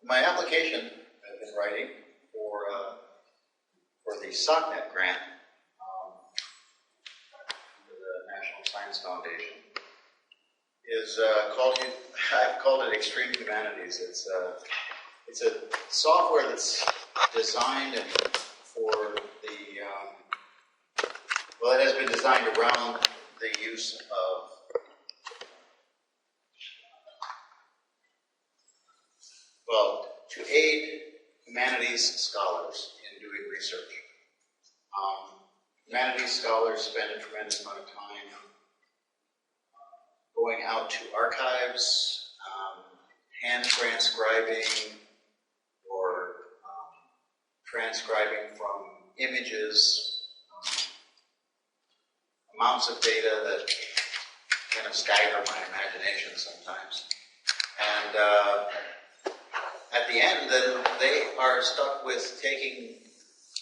My application I've been writing for the SOCNet grant for the National Science Foundation is I've called it Extreme Humanities. It's a software that's designed for the well, it has been designed around the use of to aid humanities scholars in doing research. Humanities scholars spend a tremendous amount of time going out to archives, hand transcribing, or transcribing from images, amounts of data that kind of stagger my imagination sometimes. And at the end, then they are stuck with taking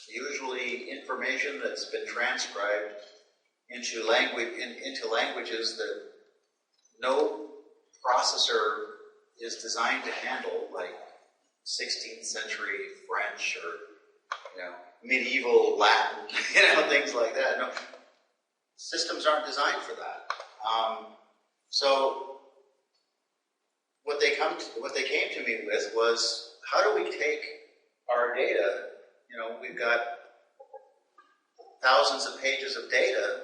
usually information that's been transcribed into languages that no processor is designed to handle, like 16th century French or medieval Latin, things like that. No, systems aren't designed for that. So what they came to me with was, how do we take our data? We've got thousands of pages of data,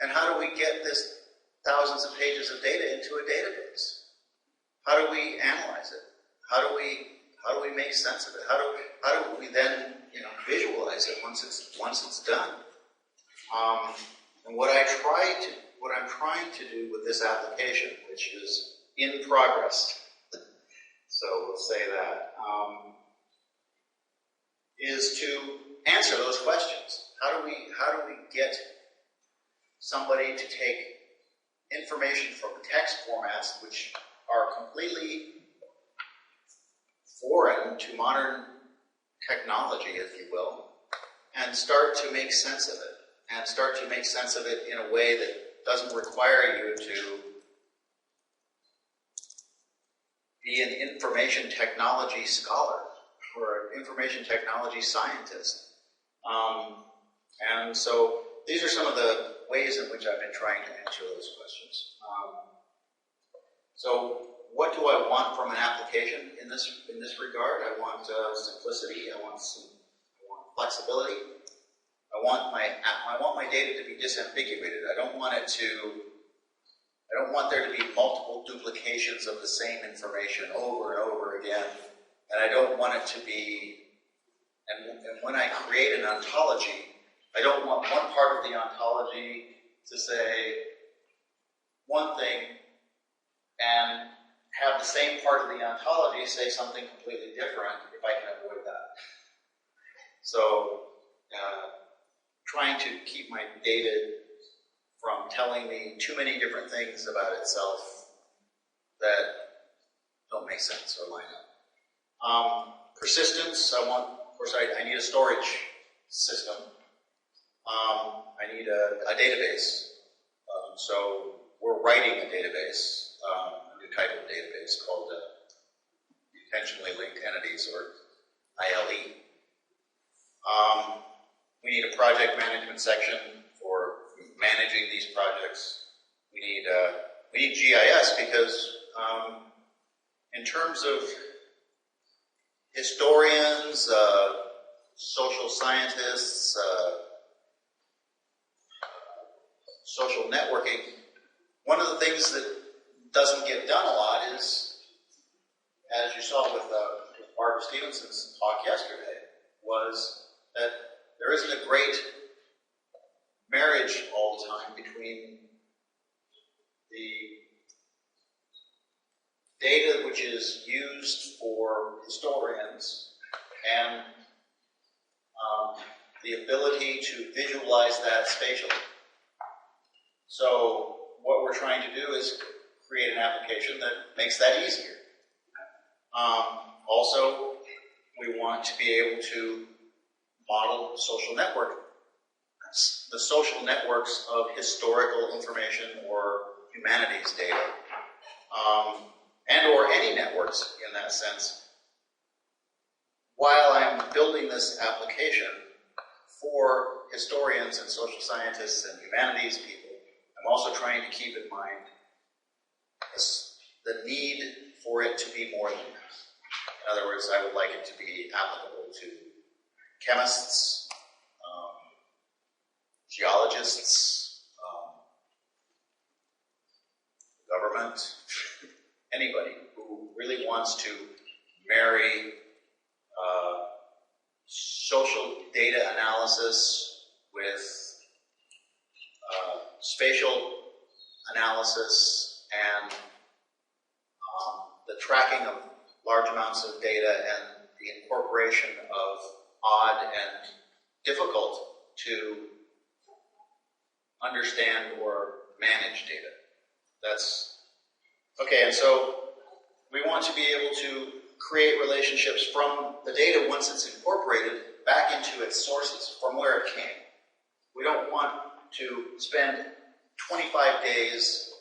and how do we get this thousands of pages of data into a database? How do we analyze it? How do we make sense of it? How do we then visualize it once it's done? And what I'm trying to do with this application, which is in progress, so we'll say that, is to answer those questions. How do we get somebody to take information from text formats which are completely foreign to modern technology, if you will, and start to make sense of it, and start to make sense of it in a way that doesn't require you to be an information technology scholar or an information technology scientist. And so these are some of the ways in which I've been trying to answer those questions. So what do I want from an application in this regard? I want simplicity. I want flexibility. I want my data to be disambiguated. I don't want there to be multiple duplications of the same information over and over again. And I don't want it to be, and when I create an ontology, I don't want one part of the ontology to say one thing and have the same part of the ontology say something completely different if I can avoid that. So, trying to keep my data from telling me too many different things about itself that don't make sense or line up. Persistence, of course, I need a storage system. I need a database. So we're writing a database, a new type of database called Intentionally Linked Entities, or ILE. We need a project management section for managing these projects. We need GIS because in terms of historians, social scientists, social networking, one of the things that doesn't get done a lot is, as you saw with Russell Stephenson's talk yesterday, was that there isn't a great marriage all the time between the data which is used for historians and the ability to visualize that spatially. So what we're trying to do is create an application that makes that easier. Also, we want to be able to model social network, the social networks of historical information or humanities data, and or any networks in that sense, while I'm building this application for historians and social scientists and humanities people, I'm also trying to keep in mind the need for it to be more than that. In other words, I would like it to be applicable to chemists, geologists, government, anybody who really wants to marry social data analysis with spatial analysis and the tracking of large amounts of data and the incorporation of odd and difficult to understand or manage data. That's okay, and so we want to be able to create relationships from the data once it's incorporated back into its sources, from where it came. We don't want to spend 25 days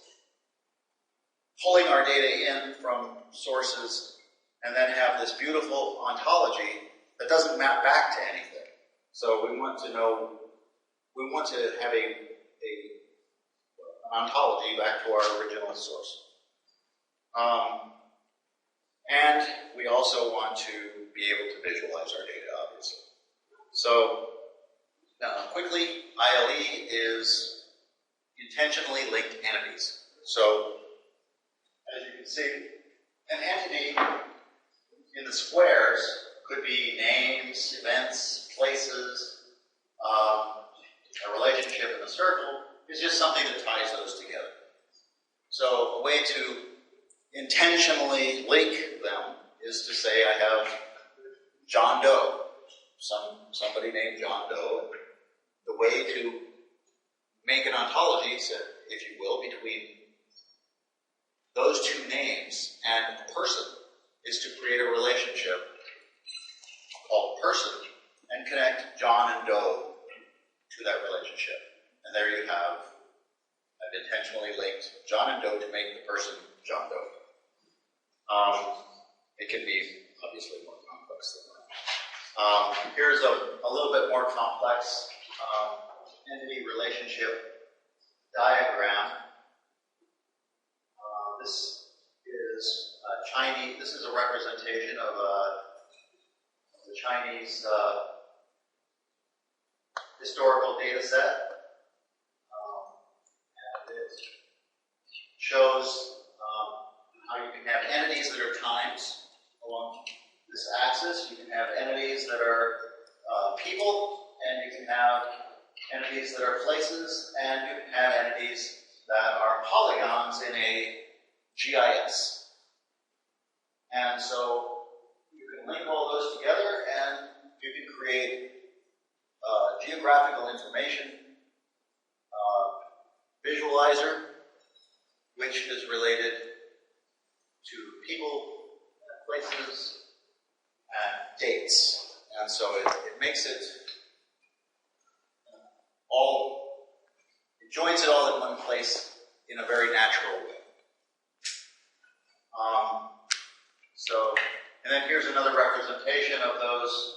pulling our data in from sources and then have this beautiful ontology that doesn't map back to anything. So we want to know, we want to have an ontology back to our original source. And we also want to be able to visualize our data, obviously. So, quickly, ILE is intentionally linked entities. So, as you can see, an entity in the squares could be names, events, places. A relationship in the circle is just something that ties those together. So, a way to intentionally link them is to say I have John Doe, somebody named John Doe. The way to make an ontology, if you will, between those two names and a person is to create a relationship called person and connect John and Doe to that relationship. And there you have, I've intentionally linked John and Doe to make the person John Doe. It can be obviously more complex than that. Here's a little bit more complex entity relationship diagram. This is Chinese. This is a representation of the Chinese historical data set, and it shows how you can have entities that are times along this axis. You can have entities that are people, and you can have entities that are places, and you can have entities that are polygons in a GIS. And so you can link all those together, and you can create geographical information visualizer, which is related to people, places, and dates. And so it makes it it joins it all in one place in a very natural way. And then here's another representation of those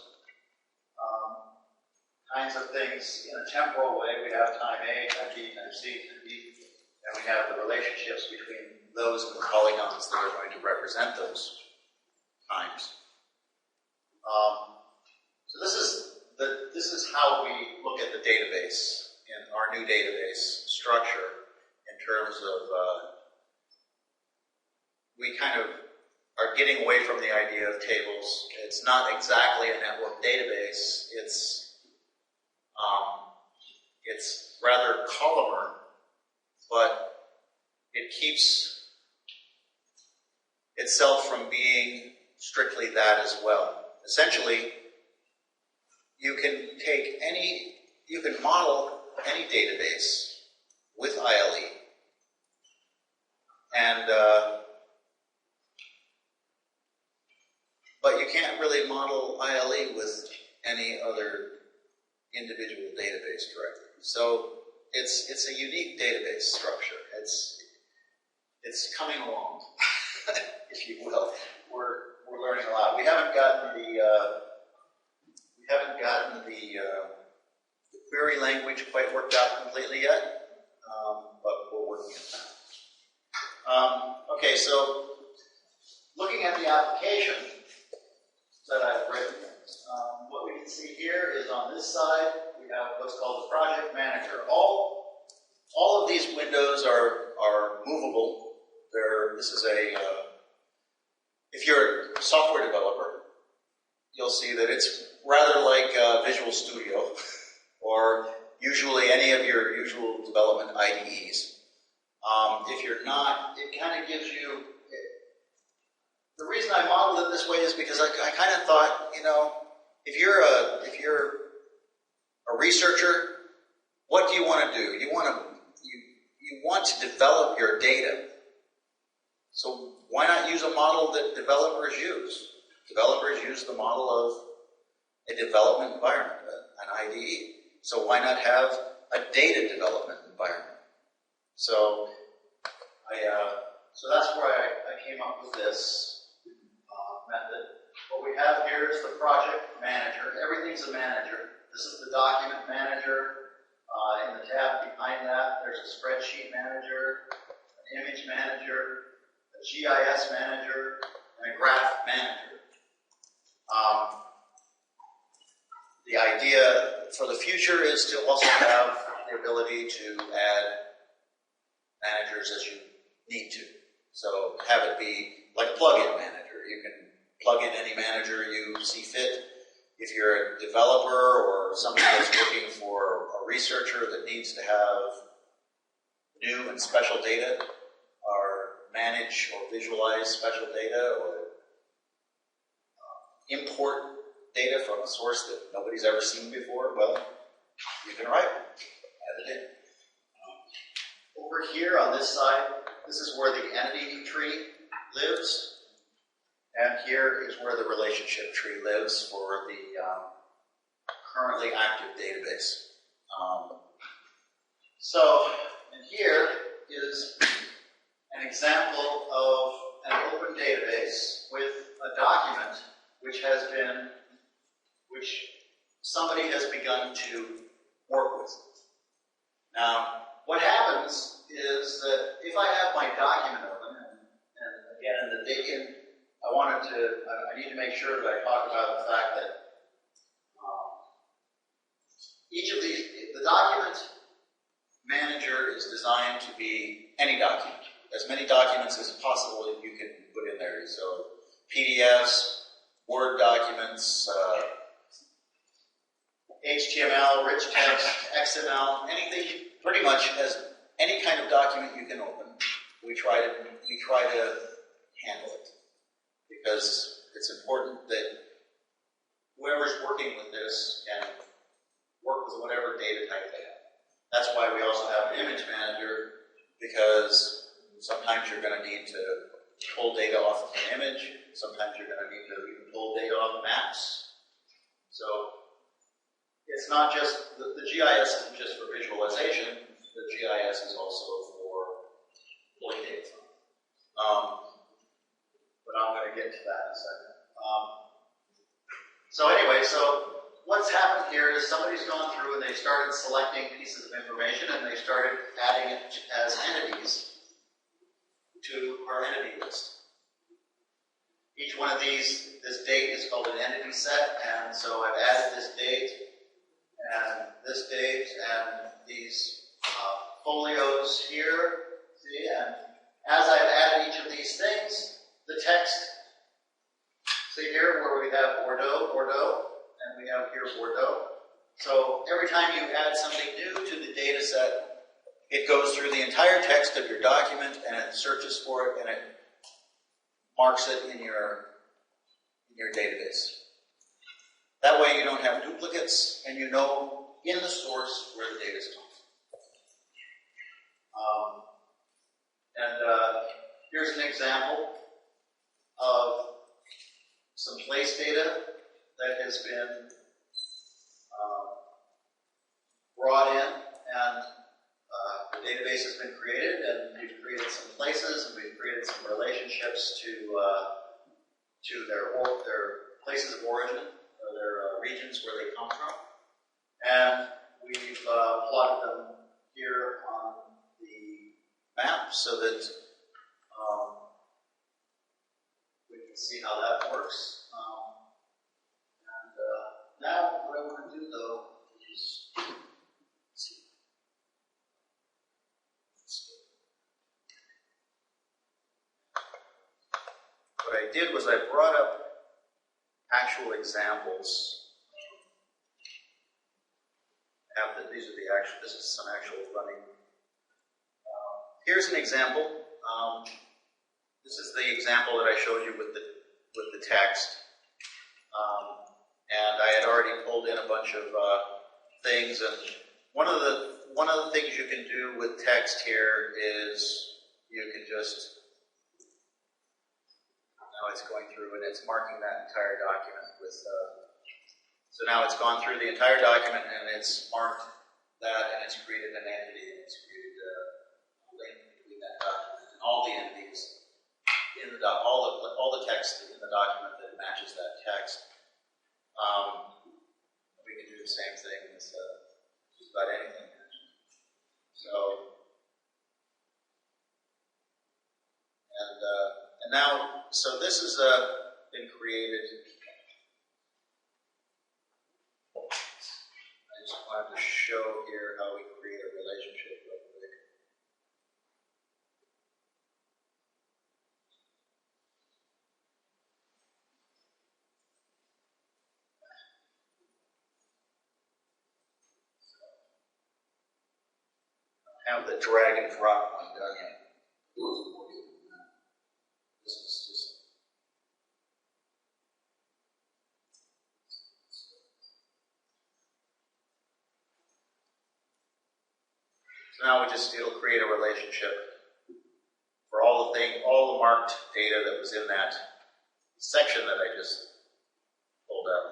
kinds of things in a temporal way. We have time A, time B, time C, time D, and we have the relationships between those and the polygons that are going to represent those times. So this is how we look at the database in our new database structure in terms of we kind of are getting away from the idea of tables. It's not exactly a network database. It's rather columnar, but it keeps itself from being strictly that as well. Essentially, you can model any database with ILE, and but you can't really model ILE with any other individual database directly. So it's a unique database structure. It's coming along, if you will. We're learning a lot. We haven't gotten the haven't gotten the query language quite worked out completely yet, but we're working on that. Okay, so looking at the application that I've written, what we can see here is on this side, we have what's called the project manager. All of these windows are movable. This is if you're a software developer, you'll see that it's rather like Visual Studio or usually any of your usual development IDEs. If you're not, it kind of gives you, the reason I modeled it this way is because I kind of thought, you know, if you're a researcher, what do you want to do? You want to develop your data. So why not use a model that developers use? Developers use the model of a development environment, an IDE. So why not have a data development environment? So that's where I came up with this method. What we have here is the project manager. Everything's a manager. This is the document manager. In the tab behind that, there's a spreadsheet manager, an image manager, a GIS manager, and a graph manager. The idea for the future is to also have the ability to add managers as you need to. So have it be like a plugin manager. You can plug in any manager you see fit. If you're a developer or somebody that's looking for a researcher that needs to have new and special data, or manage or visualize special data, or import data from a source that nobody's ever seen before, well, you can write it, add it in. Over here on this side, this is where the entity tree lives. And here is where the relationship tree lives for the currently active database. And here is an example of an open database with a document which somebody has begun to work with. Now, what happens is that if I have my document open, and again in the dig-in, I need to make sure that I talk about the fact that each of these, the document manager is designed to be any document. As many documents as possible you can put in there. So PDFs, Word documents, HTML, rich text, XML, anything, pretty much as any kind of document you can open, we try to handle it. Because it's important that whoever's working with this can work with whatever data type they have. That's why we also have an image manager, because sometimes you're going to need to pull data off of an image. Sometimes you're going to need to even pull data off of maps. So it's not just, the GIS isn't just for visualization. The GIS is also for pulling data from. But I'm going to get to that in a second. So anyway, so what's happened here is somebody's gone through and they started selecting pieces of information and they started adding it as entities to our entity list. Each one of these, this date is called an entity set, and so I've added this date and these folios here, see, and as I've added each of these things, the text, see here where we have Bordeaux, and we have here Bordeaux. So every time you add something new to the data set, it goes through the entire text of your document and it searches for it and it marks it in your database. That way you don't have duplicates and you know in the source where the data is coming from. Here's an example of some place data that has been brought in, and the database has been created, and we've created some places, and we've created some relationships to their places of origin, or their regions where they come from. And we've plotted them here on the map so that we can see how that works. Now, what I want to do, though, is see. What I did was I brought up actual examples. These are the actual. This is some actual running. Here's an example. This is the example that I showed you with the text. And I had already pulled in a bunch of things, and one of the things you can do with text here is you can just, now it's going through and it's marking that entire document with, so now it's gone through the entire document and it's marked that, and it's created an entity, and it's created a link between that document and all the entities in the all the text in the document that matches that text. We can do the same thing with just about anything. So, and now, so this has been created. I just wanted to show here how we create a relationship real quick. Have the drag and drop one done yet. This is just. So now it'll create a relationship for all the marked data that was in that section that I just pulled up.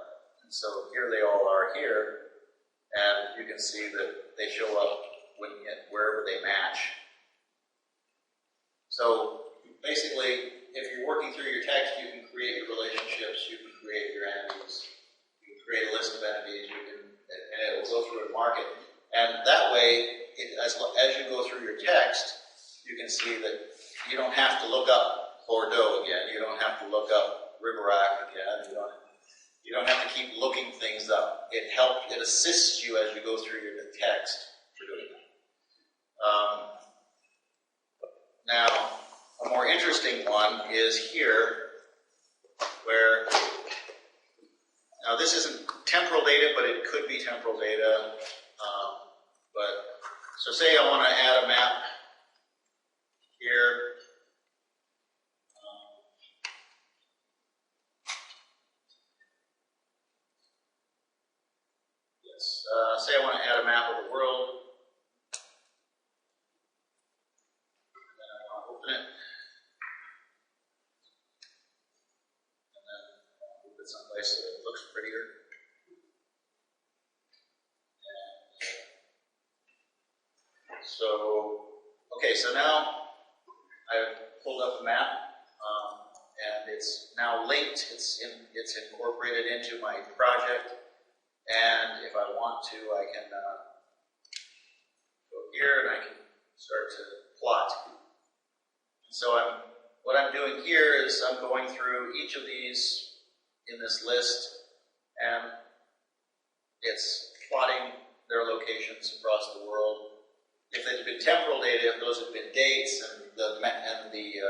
And so here they all are here, and you can see that they show up wherever they match. So basically, if you're working through your text, you can create your relationships, you can create your entities, you can create a list of entities, and it will go through and mark it. And that way, as you go through your text, you can see that you don't have to look up Bordeaux again, you don't have to look up Riberac again, you don't have to keep looking things up. It assists you as you go through your text for doing that. Now, a more interesting one is here, where, now this isn't temporal data, but it could be temporal data. So say I want to add a map here. Say I want to add a map of the world. Someplace so it looks prettier. And okay, so now I've pulled up a map, and it's now linked. It's incorporated into my project, and if I want to, I can go here and I can start to plot. And so what I'm doing here is I'm going through each of these in this list, and it's plotting their locations across the world. If they've been temporal data, if those have been dates, and the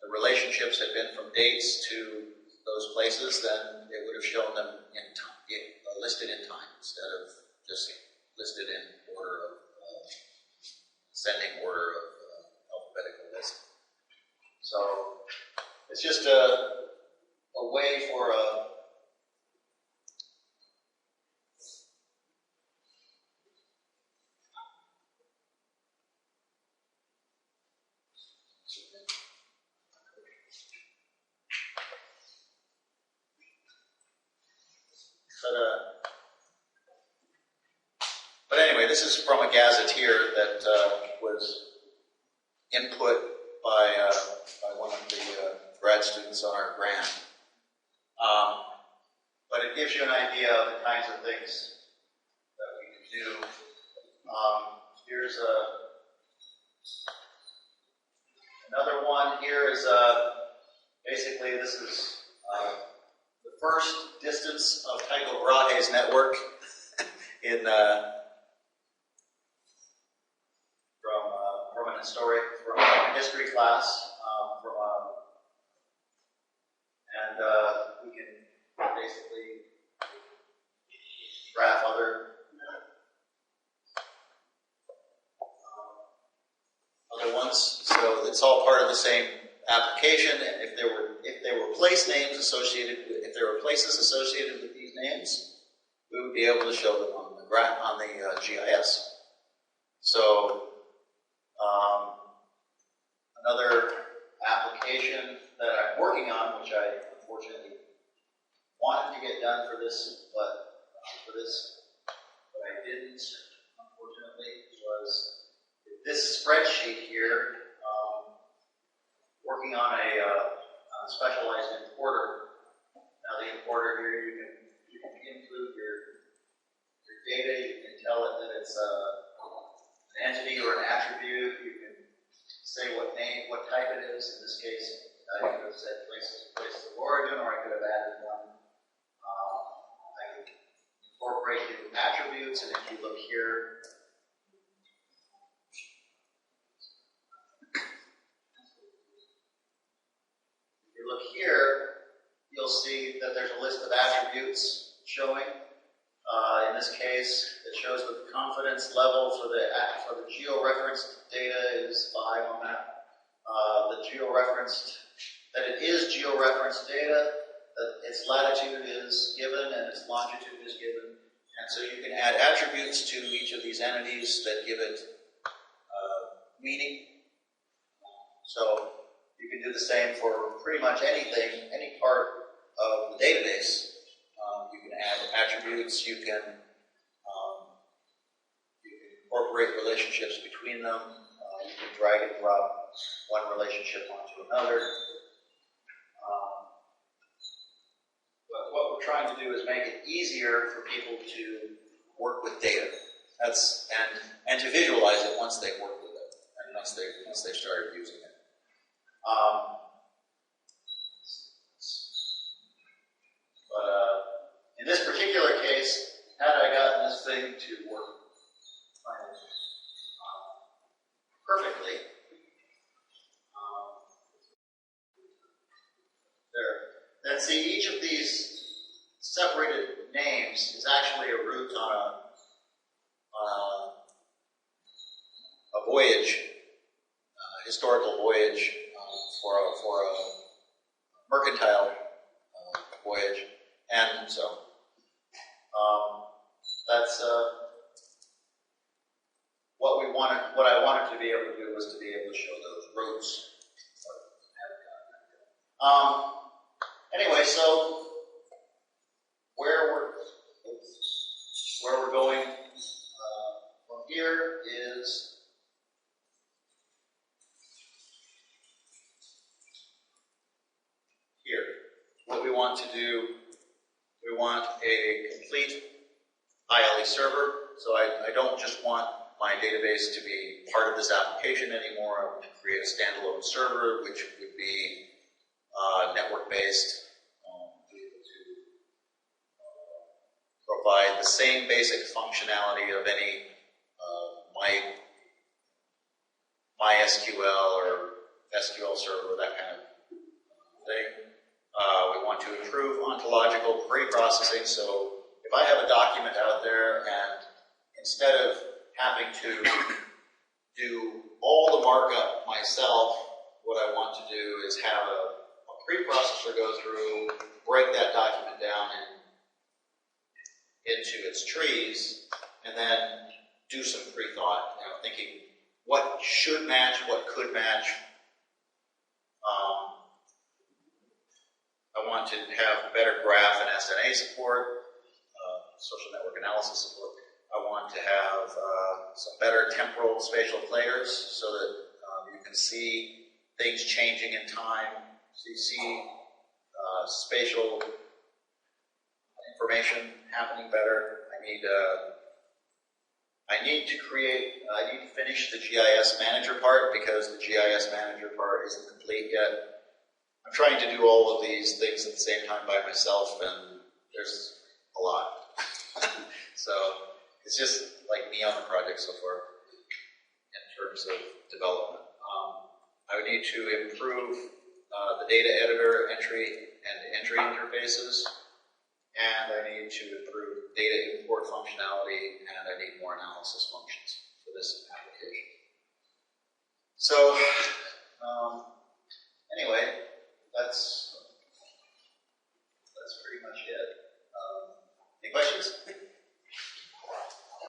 relationships had been from dates to those places, then it would have shown them listed in time instead of just listed in order of ascending order of alphabetical list. So it's just a way for but anyway, this is from a gazetteer that was input by one of the grad students on our grant. But it gives you an idea of the kinds of things that we can do. Here's another one. Here is basically this is the first distance of Tycho Brahe's network in from a history class. We can basically graph other ones. So it's all part of the same application. And if there were place names associated with, if there were places associated with these names, we would be able to show them on the GIS. So another application that I'm working on, which I unfortunately wanted to get done for this, but I didn't, unfortunately, was this spreadsheet here. Working on a specialized importer. Now the importer here, you can include your data. You can tell it that it's an entity or an attribute. You can say what name, what type it is. In this case, I could have said places of origin, or I could have added one. I could incorporate new attributes, and if you look here, you'll see that there's a list of attributes showing. In this case, it shows that the confidence level for the georeferenced data is 5 on that. That it is georeferenced data, that its latitude is given and its longitude is given. And so you can add attributes to each of these entities that give it meaning. So you can do the same for pretty much anything, any part of the database. You can add attributes, you can incorporate relationships between them, you can drag and drop one relationship onto another. But what we're trying to do is make it easier for people to work with data. And to visualize it once they've worked with it, and once they've started using it. In this particular case, had I gotten this thing to work perfectly, then see each of these separated names is actually a route on a voyage, historical voyage for a mercantile voyage, and so that's what I wanted to be able to do was to be able to show those routes. Anyway, so where we're going from here is here. What we want to do, we want a complete ILE server. So I don't just want my database to be part of this application anymore. I want to create a standalone server, which would be network-based, be able to provide the same basic functionality of any MySQL or SQL server, that kind of thing. We want to improve ontological pre-processing, so if I have a document out there and instead of having to do all the markup myself, what I want to do is have a preprocessor go through, break that document down into its trees, and then do some pre-thought, thinking what should match, what could match. I want to have better graph and SNA support, social network analysis support. I want to have some better temporal spatial players so that you can see things changing in time. So you see spatial information happening better. I need to finish the GIS manager part because the GIS manager part isn't complete yet. I'm trying to do all of these things at the same time by myself, and there's a lot. So it's just like me on the project so far in terms of development. I would need to improve the data editor entry interfaces, and I need to improve data import functionality, and I need more analysis functions for this application. So